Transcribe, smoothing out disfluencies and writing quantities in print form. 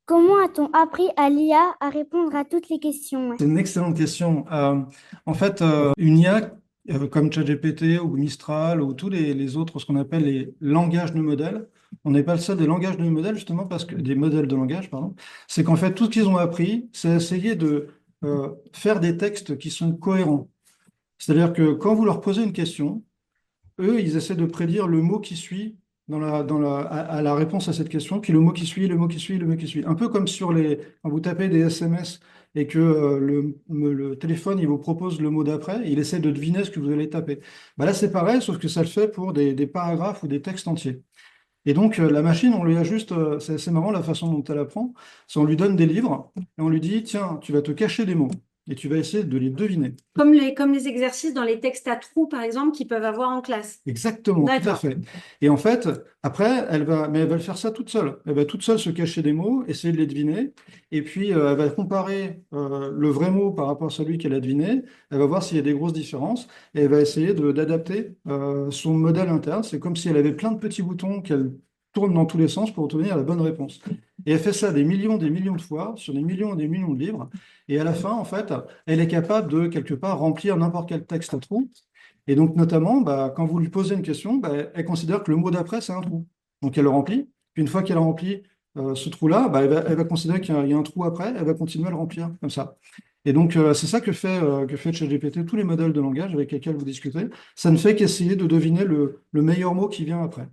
Comment a-t-on appris à l'IA à répondre à toutes les questions? C'est une excellente question. En fait, une IA comme ChatGPT ou Mistral ou tous les autres, ce qu'on appelle les langages de modèles, on n'est pas le seul des langages de modèles justement parce que des modèles de langage, pardon, c'est qu'en fait tout ce qu'ils ont appris, c'est essayer de faire des textes qui sont cohérents. C'est-à-dire que quand vous leur posez une question, eux, ils essaient de prédire le mot qui suit à la réponse à cette question, puis le mot qui suit, le mot qui suit, le mot qui suit. Un peu comme quand vous tapez des SMS et que le téléphone, il vous propose le mot d'après, il essaie de deviner ce que vous allez taper. Bah là, c'est pareil, sauf que ça le fait pour des paragraphes ou des textes entiers. Et donc, la machine, on lui a juste, c'est assez marrant la façon dont elle apprend, c'est on lui donne des livres et on lui dit, tiens, tu vas te cacher des mots et tu vas essayer de les deviner. Comme les exercices dans les textes à trous, par exemple, qu'ils peuvent avoir en classe. Exactement, tout à D'accord. fait. Et en fait, après, elle va le faire ça toute seule. Elle va toute seule se cacher des mots, essayer de les deviner, et puis elle va comparer le vrai mot par rapport à celui qu'elle a deviné. Elle va voir s'il y a des grosses différences, et elle va essayer d'adapter son modèle interne. C'est comme si elle avait plein de petits boutons qu'elle tourne dans tous les sens pour obtenir la bonne réponse. Et elle fait ça des millions de fois, sur des millions de livres. Et à la fin, en fait, elle est capable de, quelque part, remplir n'importe quel texte à trous. Et donc, notamment, bah, quand vous lui posez une question, bah, elle considère que le mot d'après, c'est un trou. Donc, elle le remplit. Puis, une fois qu'elle a rempli ce trou-là, bah, elle va considérer il y a un trou après, elle va continuer à le remplir comme ça. Et donc, c'est ça que fait ChatGPT, tous les modèles de langage avec lesquels vous discutez. Ça ne fait qu'essayer de deviner le meilleur mot qui vient après.